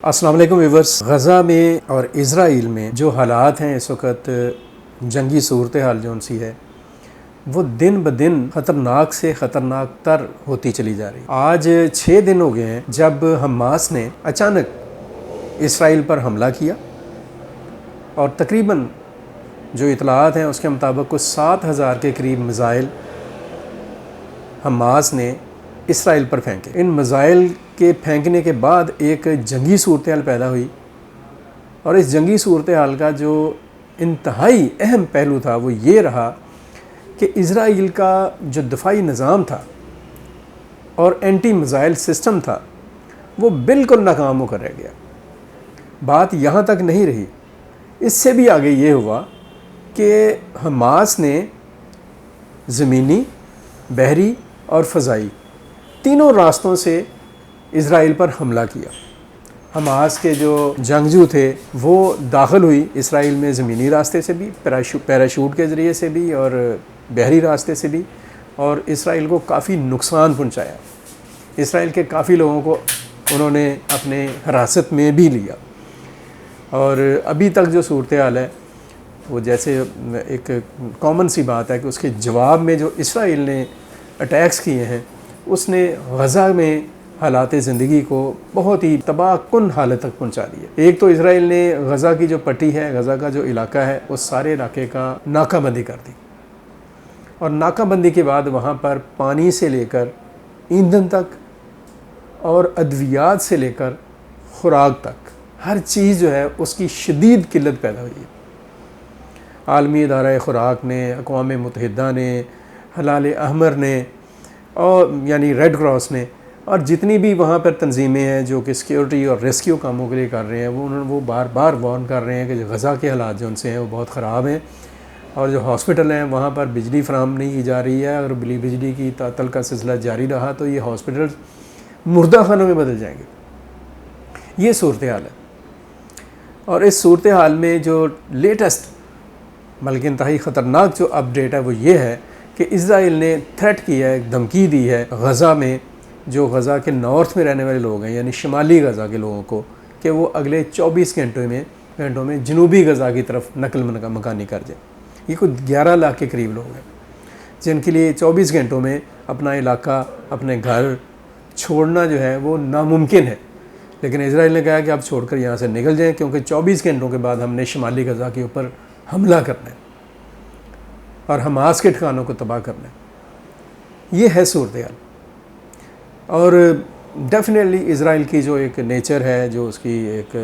السلام علیکم ویورز، غزہ میں اور اسرائیل میں جو حالات ہیں اس وقت، جنگی صورتحال جو سی ہے وہ دن بدن خطرناک سے خطرناک تر ہوتی چلی جا رہی ہے۔ آج 6 دن ہو گئے ہیں جب حماس نے اچانک اسرائیل پر حملہ کیا اور تقریباً جو اطلاعات ہیں اس کے مطابق کچھ 7,000 کے قریب میزائل حماس نے اسرائیل پر پھینکے۔ ان میزائل کے پھینکنے کے بعد ایک جنگی صورتحال پیدا ہوئی، اور اس جنگی صورتحال کا جو انتہائی اہم پہلو تھا وہ یہ رہا کہ اسرائیل کا جو دفاعی نظام تھا اور اینٹی میزائل سسٹم تھا وہ بالکل ناکام ہو کر رہ گیا۔ بات یہاں تک نہیں رہی، اس سے بھی آگے یہ ہوا کہ حماس نے زمینی، بحری اور فضائی تینوں راستوں سے اسرائیل پر حملہ کیا۔ حماس کے جو جنگجو تھے وہ داخل ہوئی اسرائیل میں زمینی راستے سے بھی، پیراشوٹ کے ذریعے سے بھی اور بحری راستے سے بھی، اور اسرائیل کو کافی نقصان پہنچایا۔ اسرائیل کے کافی لوگوں کو انہوں نے اپنے حراست میں بھی لیا، اور ابھی تک جو صورتحال ہے وہ جیسے ایک کامن سی بات ہے کہ اس کے جواب میں جو اسرائیل نے اٹیکس کیے ہیں اس نے غزہ میں حالات زندگی کو بہت ہی تباہ کن حالت تک پہنچا دیا۔ ایک تو اسرائیل نے غزہ کی جو پٹی ہے، غزہ کا جو علاقہ ہے، اس سارے علاقے کا ناکہ بندی کر دی، اور ناکہ بندی کے بعد وہاں پر پانی سے لے کر ایندھن تک اور ادویات سے لے کر خوراک تک ہر چیز جو ہے اس کی شدید قلت پیدا ہوئی ہے۔ عالمی ادارہ خوراک نے، اقوام متحدہ نے، ہلال احمر نے، اور یعنی ریڈ کراس نے، اور جتنی بھی وہاں پر تنظیمیں ہیں جو کہ سیکیورٹی اور ریسکیو کاموں کے لیے کر رہے ہیں، وہ بار بار وارن کر رہے ہیں کہ غزہ کے حالات جو ان سے ہیں وہ بہت خراب ہیں، اور جو ہاسپٹل ہیں وہاں پر بجلی فراہم نہیں کی جا رہی ہے، اگر بجلی کی تعطل کا سلسلہ جاری رہا تو یہ ہاسپٹل مردہ خانوں میں بدل جائیں گے۔ یہ صورتحال ہے، اور اس صورتحال میں جو لیٹسٹ بلکہ انتہائی خطرناک جو اپڈیٹ ہے وہ یہ ہے کہ اسرائیل نے تھریٹ کیا ہے، ایک دھمکی دی ہے غزہ میں، جو غزہ کے نارتھ میں رہنے والے لوگ ہیں یعنی شمالی غزہ کے لوگوں کو، کہ وہ اگلے 24 گھنٹوں میں جنوبی غزہ کی طرف نقل مکانی کر جائیں۔ یہ کوئی 11 لاکھ کے قریب لوگ ہیں جن کے لیے 24 گھنٹوں میں اپنا علاقہ، اپنے گھر چھوڑنا جو ہے وہ ناممکن ہے، لیکن اسرائیل نے کہا کہ آپ چھوڑ کر یہاں سے نکل جائیں، کیونکہ 24 گھنٹوں کے بعد ہم نے شمالی غزہ کے اوپر حملہ کرنا ہے اور حماس کے ٹھکانوں کو تباہ کرنا ہے۔ یہ ہے صورتحال، اور ڈیفینیٹلی اسرائیل کی جو ایک نیچر ہے، جو اس کی ایک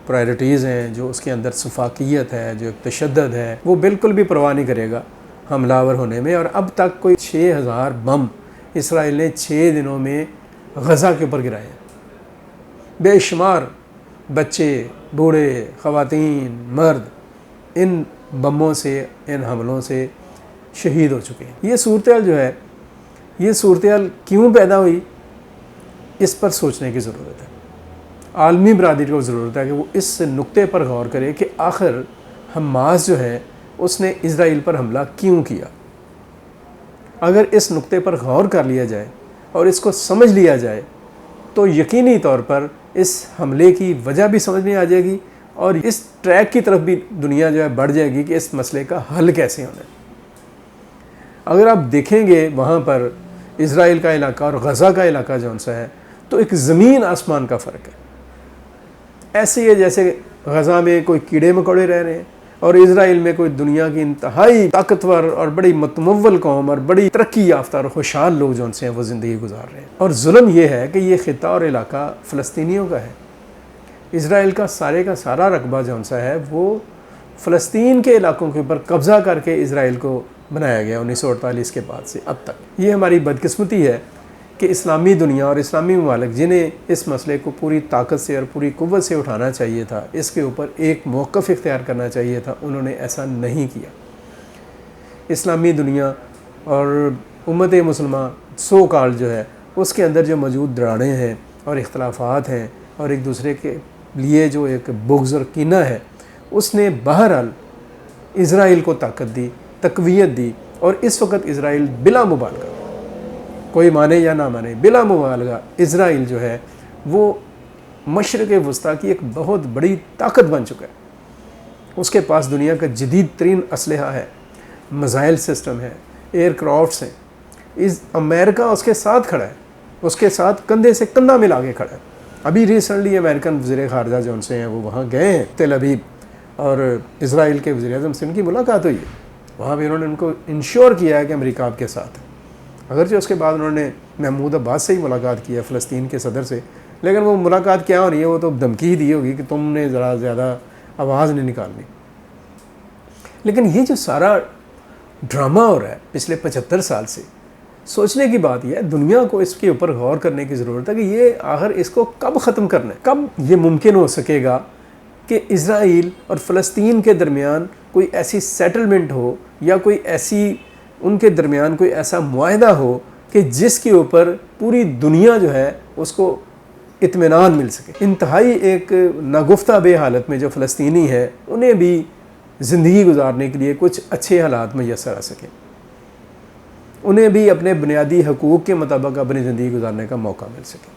پرائرٹیز ہیں، جو اس کے اندر سفاکیت ہے، جو ایک تشدد ہے، وہ بالکل بھی پرواہ نہیں کرے گا حملہ آور ہونے میں۔ اور اب تک کوئی 6,000 بم اسرائیل نے 6 دنوں میں غزہ کے اوپر گرائے ہیں۔ بے شمار بچے، بوڑھے، خواتین، مرد ان بموں سے، ان حملوں سے شہید ہو چکے ہیں۔ یہ صورتحال جو ہے، یہ صورتحال کیوں پیدا ہوئی، اس پر سوچنے کی ضرورت ہے۔ عالمی برادری کو ضرورت ہے کہ وہ اس نقطے پر غور کرے کہ آخر حماس جو ہے اس نے اسرائیل پر حملہ کیوں کیا۔ اگر اس نقطے پر غور کر لیا جائے اور اس کو سمجھ لیا جائے تو یقینی طور پر اس حملے کی وجہ بھی سمجھ میں آ جائے گی، اور اس ٹریک کی طرف بھی دنیا جو ہے بڑھ جائے گی کہ اس مسئلے کا حل کیسے ہونا ہے۔ اگر آپ دیکھیں گے وہاں پر اسرائیل کا علاقہ اور غزہ کا علاقہ جو سا ہے تو ایک زمین آسمان کا فرق ہے۔ ایسے ہی ہے جیسے غزہ میں کوئی کیڑے مکوڑے رہ رہے ہیں اور اسرائیل میں کوئی دنیا کی انتہائی طاقتور اور بڑی متمول قوم اور بڑی ترقی یافتہ اور خوشحال لوگ جو سے ہیں وہ زندگی گزار رہے ہیں۔ اور ظلم یہ ہے کہ یہ خطہ اور علاقہ فلسطینیوں کا ہے۔ اسرائیل کا سارا رقبہ جو سا ہے وہ فلسطین کے علاقوں کے اوپر قبضہ کر کے اسرائیل کو بنایا گیا 1948 کے بعد سے اب تک۔ یہ ہماری بدقسمتی ہے کہ اسلامی دنیا اور اسلامی ممالک جنہیں اس مسئلے کو پوری طاقت سے اور پوری قوت سے اٹھانا چاہیے تھا، اس کے اوپر ایک موقف اختیار کرنا چاہیے تھا، انہوں نے ایسا نہیں کیا۔ اسلامی دنیا اور امت مسلمہ سو کال جو ہے اس کے اندر جو موجود دراڑیں ہیں اور اختلافات ہیں اور ایک دوسرے کے لیے جو ایک بغض اور کینہ ہے، اس نے بہرحال اسرائیل کو طاقت دی، تقویت دی، اور اس وقت اسرائیل بلا مبالغہ، کوئی مانے یا نہ مانے، بلا مبالغہ اسرائیل جو ہے وہ مشرق وسطیٰ کی ایک بہت بڑی طاقت بن چکا ہے. اس کے پاس دنیا کا جدید ترین اسلحہ ہے, میزائل سسٹم ہے, ایئر کرافٹس ہیں. امریکہ اس کے ساتھ کھڑا ہے, اس کے ساتھ کندھے سے کندھا ملا کے کھڑا ہے. ابھی ریسنٹلی امریکن وزیر خارجہ جو ان سے ہیں وہ وہاں گئے ہیں تل ابیب, اور اسرائیل کے وزیر اعظم سے ان کی ملاقات ہوئی ہے. وہاں بھی انہوں نے ان کو انشور کیا ہے کہ امریکہ آپ کے ساتھ ہے. اگرچہ اس کے بعد انہوں نے محمود عباس سے ہی ملاقات کی ہے, فلسطین کے صدر سے, لیکن وہ ملاقات کیا ہو رہی ہے, وہ تو دھمکی ہی دی ہوگی کہ تم نے ذرا زیادہ آواز نہیں نکالنی. لیکن یہ جو سارا ڈرامہ ہو رہا ہے پچھلے 75 سال سے, سوچنے کی بات یہ ہے, دنیا کو اس کے اوپر غور کرنے کی ضرورت ہے کہ یہ آخر اس کو کب ختم کرنا ہے, کب یہ ممکن ہو سکے گا کہ اسرائیل اور فلسطین کے درمیان کوئی ایسی سیٹلمنٹ ہو, یا کوئی ایسی ان کے درمیان کوئی ایسا معاہدہ ہو کہ جس کے اوپر پوری دنیا جو ہے اس کو اطمینان مل سکے. انتہائی ایک ناگفتہ بے حالت میں جو فلسطینی ہے, انہیں بھی زندگی گزارنے کے لیے کچھ اچھے حالات میسر آ سکیں, انہیں بھی اپنے بنیادی حقوق کے مطابق اپنی زندگی گزارنے کا موقع مل سکے,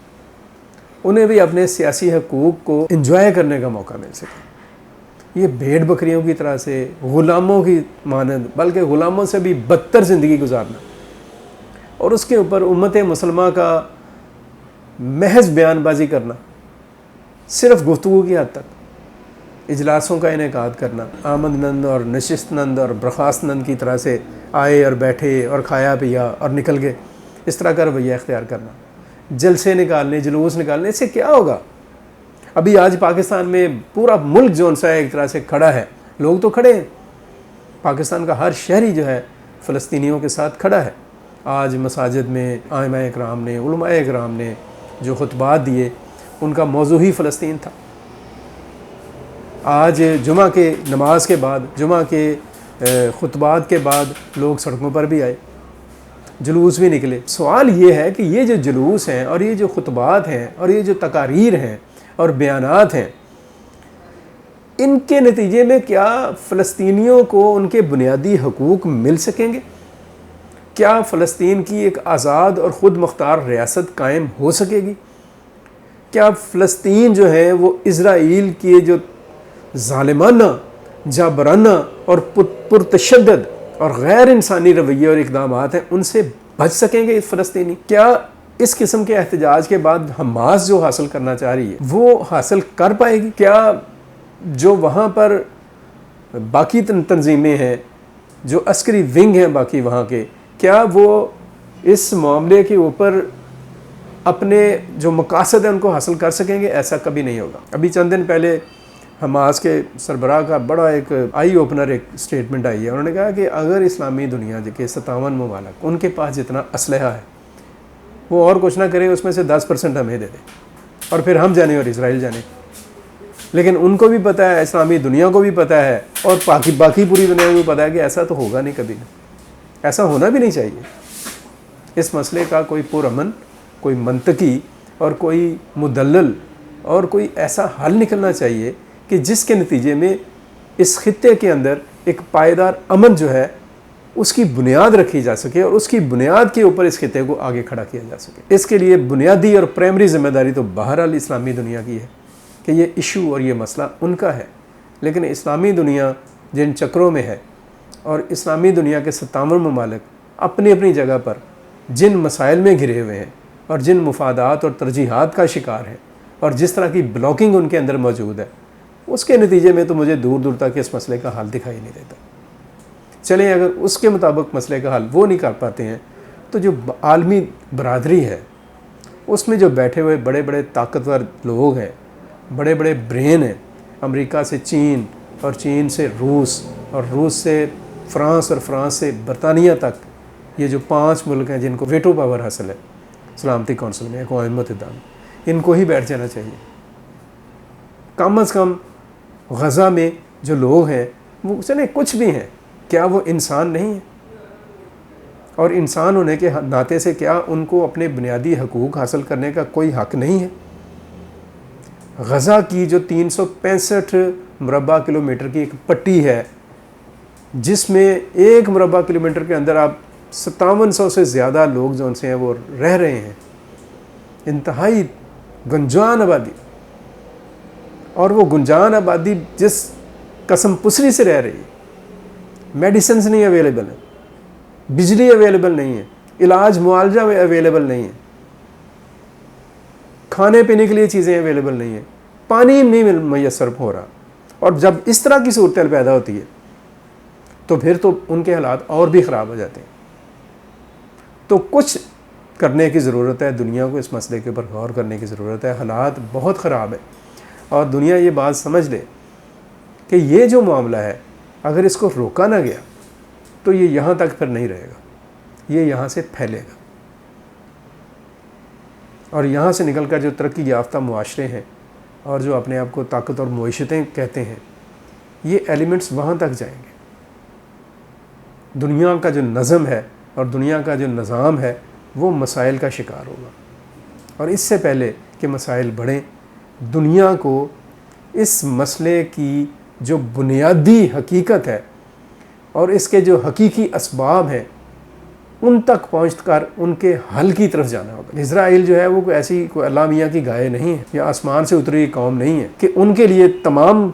انہیں بھی اپنے سیاسی حقوق کو انجوائے کرنے کا موقع مل سکے. یہ بھیڑ بکریوں کی طرح سے غلاموں کی مانند, بلکہ غلاموں سے بھی بدتر زندگی گزارنا, اور اس کے اوپر امت مسلمہ کا محض بیان بازی کرنا, صرف گفتگو کی حد تک, اجلاسوں کا انعقاد کرنا, آمد نند اور نشست نند اور برخاست نند کی طرح سے آئے اور بیٹھے اور کھایا پیا اور نکل گئے, اس طرح کا رویہ اختیار کرنا, جلسے نکالنے, جلوس نکالنے, اس سے کیا ہوگا؟ ابھی آج پاکستان میں پورا ملک جو سا ایک طرح سے کھڑا ہے, لوگ تو کھڑے ہیں, پاکستان کا ہر شہری جو ہے فلسطینیوں کے ساتھ کھڑا ہے. آج مساجد میں ائمہ اکرام نے, علماء اکرام نے جو خطبات دیے, ان کا موضوع ہی فلسطین تھا. آج جمعہ کے نماز کے بعد, جمعہ کے خطبات کے بعد لوگ سڑکوں پر بھی آئے, جلوس بھی نکلے. سوال یہ ہے کہ یہ جو جلوس ہیں اور یہ جو خطبات ہیں اور یہ جو تقاریر ہیں اور بیانات ہیں, ان کے نتیجے میں کیا فلسطینیوں کو ان کے بنیادی حقوق مل سکیں گے؟ کیا فلسطین کی ایک آزاد اور خود مختار ریاست قائم ہو سکے گی؟ کیا فلسطین جو ہے وہ اسرائیل کے جو ظالمانہ, جابرانہ اور پرتشدد اور غیر انسانی رویے اور اقدامات ہیں, ان سے بچ سکیں گے فلسطینی؟ کیا اس قسم کے احتجاج کے بعد حماس جو حاصل کرنا چاہ رہی ہے وہ حاصل کر پائے گی؟ کیا جو وہاں پر باقی تنظیمیں ہیں, جو عسکری ونگ ہیں باقی وہاں کے, کیا وہ اس معاملے کے اوپر اپنے جو مقاصد ہیں ان کو حاصل کر سکیں گے؟ ایسا کبھی نہیں ہوگا. ابھی چند دن پہلے حماس کے سربراہ کا بڑا ایک آئی اوپنر ایک سٹیٹمنٹ آئی ہے. انہوں نے کہا کہ اگر اسلامی دنیا کے 57 ممالک, ان کے پاس جتنا اسلحہ ہے وہ اور کچھ نہ کرے, اس میں سے 10% ہمیں دے دیں, اور پھر ہم جانے اور اسرائیل جانے. لیکن ان کو بھی پتہ ہے, اسلامی دنیا کو بھی پتہ ہے, اور باقی پوری دنیا کو بھی پتہ ہے کہ ایسا تو ہوگا نہیں کبھی, ایسا ہونا بھی نہیں چاہیے. اس مسئلے کا کوئی پرامن, کوئی منطقی اور کوئی مدلل اور کوئی ایسا حل نکلنا چاہیے کہ جس کے نتیجے میں اس خطے کے اندر ایک پائیدار امن جو ہے اس کی بنیاد رکھی جا سکے, اور اس کی بنیاد کے اوپر اس خطے کو آگے کھڑا کیا جا سکے. اس کے لیے بنیادی اور پرائمری ذمہ داری تو بہرحال اسلامی دنیا کی ہے کہ یہ ایشو اور یہ مسئلہ ان کا ہے. لیکن اسلامی دنیا جن چکروں میں ہے, اور اسلامی دنیا کے 57 ممالک اپنی اپنی جگہ پر جن مسائل میں گھرے ہوئے ہیں اور جن مفادات اور ترجیحات کا شکار ہیں, اور جس طرح کی بلاکنگ ان کے اندر موجود ہے, اس کے نتیجے میں تو مجھے دور دور تک اس مسئلے کا حل دکھائی نہیں دیتا. چلیں اگر اس کے مطابق مسئلے کا حل وہ نہیں کر پاتے ہیں, تو جو عالمی برادری ہے اس میں جو بیٹھے ہوئے بڑے بڑے طاقتور لوگ ہیں, بڑے بڑے برین ہیں, امریکہ سے چین اور چین سے روس اور روس سے فرانس اور فرانس سے برطانیہ تک, یہ جو 5 ملک ہیں جن کو ویٹو پاور حاصل ہے سلامتی کونسل میں, اقوام متحدہ میں, ان کو ہی بیٹھ جانا چاہیے. کم از کم غزہ میں جو لوگ ہیں وہ چلیں کچھ بھی ہیں, کیا وہ انسان نہیں ہیں؟ اور انسان ہونے کے ناطے سے کیا ان کو اپنے بنیادی حقوق حاصل کرنے کا کوئی حق نہیں ہے؟ غزہ کی جو 365 مربع کلومیٹر کی ایک پٹی ہے, جس میں 1 مربع کلومیٹر کے اندر آپ 5700 سے زیادہ لوگ جو ان سے ہیں وہ رہ رہے ہیں, انتہائی گنجان آبادی, اور وہ گنجان آبادی جس قسم پسری سے رہ رہی ہے، میڈیسنز نہیں اویلیبل ہیں، بجلی اویلیبل نہیں ہے، علاج معالجہ اویلیبل نہیں ہے، کھانے پینے کے لیے چیزیں اویلیبل نہیں ہیں، پانی نہیں میسر ہو رہا، اور جب اس طرح کی صورتحال پیدا ہوتی ہے تو پھر تو ان کے حالات اور بھی خراب ہو جاتے ہیں۔ تو کچھ کرنے کی ضرورت ہے، دنیا کو اس مسئلے کے اوپر غور کرنے کی ضرورت ہے۔ حالات بہت خراب ہیں اور دنیا یہ بات سمجھ لے کہ یہ جو معاملہ ہے اگر اس کو روکا نہ گیا تو یہ یہاں تک پھر نہیں رہے گا، یہ یہاں سے پھیلے گا، اور یہاں سے نکل کر جو ترقی یافتہ معاشرے ہیں اور جو اپنے آپ کو طاقت اور معیشتیں کہتے ہیں، یہ ایلیمنٹس وہاں تک جائیں گے۔ دنیا کا جو نظم ہے اور دنیا کا جو نظام ہے وہ مسائل کا شکار ہوگا، اور اس سے پہلے کہ مسائل بڑھیں، دنیا کو اس مسئلے کی جو بنیادی حقیقت ہے اور اس کے جو حقیقی اسباب ہیں ان تک پہنچ کر ان کے حل کی طرف جانا ہوگا۔ اسرائیل جو ہے وہ کوئی ایسی کوئی اللہ میاں کی گائے نہیں ہے یا آسمان سے اتری قوم نہیں ہے کہ ان کے لیے تمام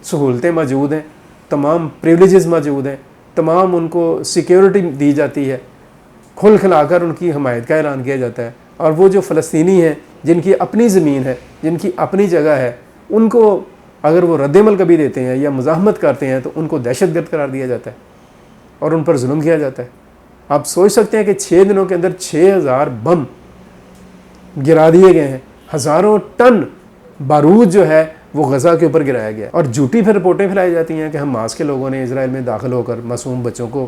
سہولتیں موجود ہیں، تمام پریولیجز موجود ہیں، تمام ان کو سیکیورٹی دی جاتی ہے، کھل کھلا کر ان کی حمایت کا اعلان کیا جاتا ہے، اور وہ جو فلسطینی ہیں جن کی اپنی زمین ہے، جن کی اپنی جگہ ہے، ان کو اگر وہ رد عمل کبھی دیتے ہیں یا مزاحمت کرتے ہیں تو ان کو دہشت گرد قرار دیا جاتا ہے اور ان پر ظلم کیا جاتا ہے۔ آپ سوچ سکتے ہیں کہ 6 دنوں کے اندر 6000 بم گرا دیے گئے ہیں، ہزاروں ٹن بارود جو ہے وہ غزہ کے اوپر گرایا گیا، اور جھوٹی پھر رپورٹیں پھیلائی جاتی ہیں کہ حماس کے لوگوں نے اسرائیل میں داخل ہو کر معصوم بچوں کو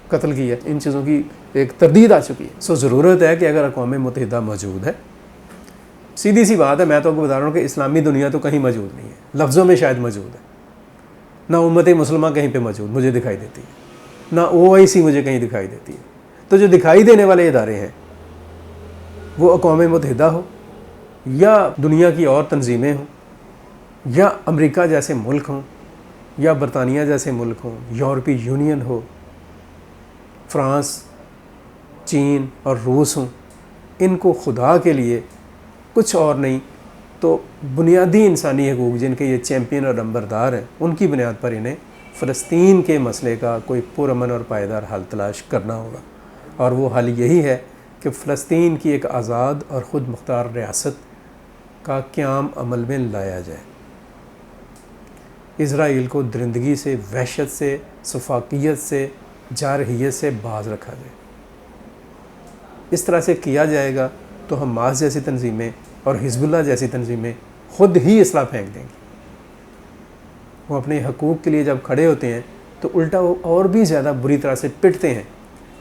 قتل کیا۔ ان چیزوں کی ایک تردید آ چکی ہے۔ ضرورت ہے کہ اگر اقوام متحدہ موجود ہے، سیدھی سی بات ہے، میں تو آپ کو بتا رہا ہوں کہ اسلامی دنیا تو کہیں موجود نہیں ہے، لفظوں میں شاید موجود ہے، نہ امت مسلمہ کہیں پہ موجود مجھے دکھائی دیتی ہے، نہ OIC مجھے کہیں دکھائی دیتی ہے۔ تو جو دکھائی دینے والے ادارے ہیں وہ اقوام متحدہ ہو یا دنیا کی اور تنظیمیں ہوں یا امریکہ جیسے ملک ہوں یا برطانیہ جیسے ملک ہوں، یورپی یونین ہو، فرانس، چین اور روس ہوں، ان کو خدا کے لیے کچھ اور نہیں تو بنیادی انسانی حقوق جن کے یہ چیمپئن اور نمبردار ہیں، ان کی بنیاد پر انہیں فلسطین کے مسئلے کا کوئی پرامن اور پائیدار حل تلاش کرنا ہوگا، اور وہ حل یہی ہے کہ فلسطین کی ایک آزاد اور خود مختار ریاست کا قیام عمل میں لایا جائے، اسرائیل کو درندگی سے، وحشت سے، سفاکیت سے، جارحیت سے باز رکھا جائے۔ اس طرح سے کیا جائے گا تو حماس جیسی تنظیمیں اور حزب اللہ جیسی تنظیمیں خود ہی اسلحہ پھینک دیں گی۔ وہ اپنے حقوق کے لیے جب کھڑے ہوتے ہیں تو الٹا وہ اور بھی زیادہ بری طرح سے پٹتے ہیں،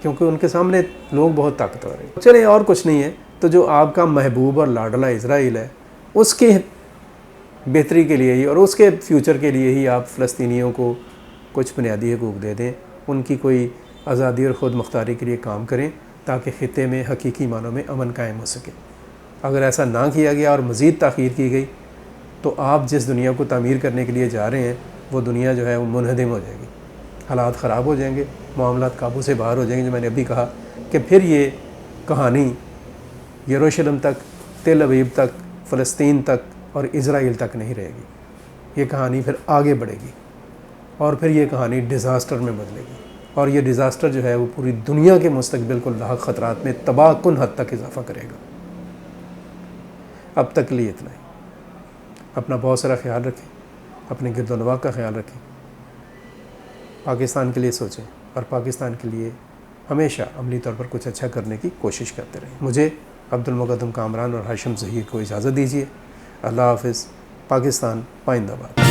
کیونکہ ان کے سامنے لوگ بہت طاقتور ہیں۔ چلیں اور کچھ نہیں ہے تو جو آپ کا محبوب اور لاڈلا اسرائیل ہے، اس کے بہتری کے لیے ہی اور اس کے فیوچر کے لیے ہی آپ فلسطینیوں کو کچھ بنیادی حقوق دے دیں، ان کی کوئی آزادی اور خود مختاری کے لیے کام کریں تاکہ خطے میں حقیقی معنوں میں امن قائم ہو سکے۔ اگر ایسا نہ کیا گیا اور مزید تاخیر کی گئی تو آپ جس دنیا کو تعمیر کرنے کے لیے جا رہے ہیں وہ دنیا جو ہے وہ منہدم ہو جائے گی، حالات خراب ہو جائیں گے، معاملات قابو سے باہر ہو جائیں گے۔ جو میں نے ابھی کہا کہ پھر یہ کہانی یروشلم تک، تل ابیب تک، فلسطین تک اور اسرائیل تک نہیں رہے گی، یہ کہانی پھر آگے بڑھے گی اور پھر یہ کہانی ڈیزاسٹر میں بدلے گی، اور یہ ڈیزاسٹر جو ہے وہ پوری دنیا کے مستقبل کو لاحق خطرات میں تباہ کن حد تک اضافہ کرے گا۔ اب تک کے لیے اتنا ہی۔ اپنا بہت سارا خیال رکھیں، اپنے گرد و نواح کا خیال رکھیں، پاکستان کے لیے سوچیں اور پاکستان کے لیے ہمیشہ عملی طور پر کچھ اچھا کرنے کی کوشش کرتے رہیں۔ مجھے عبدالمقدم کامران اور ہاشم ظہیر کو اجازت دیجیے۔ اللہ حافظ۔ پاکستان پائندہ باد۔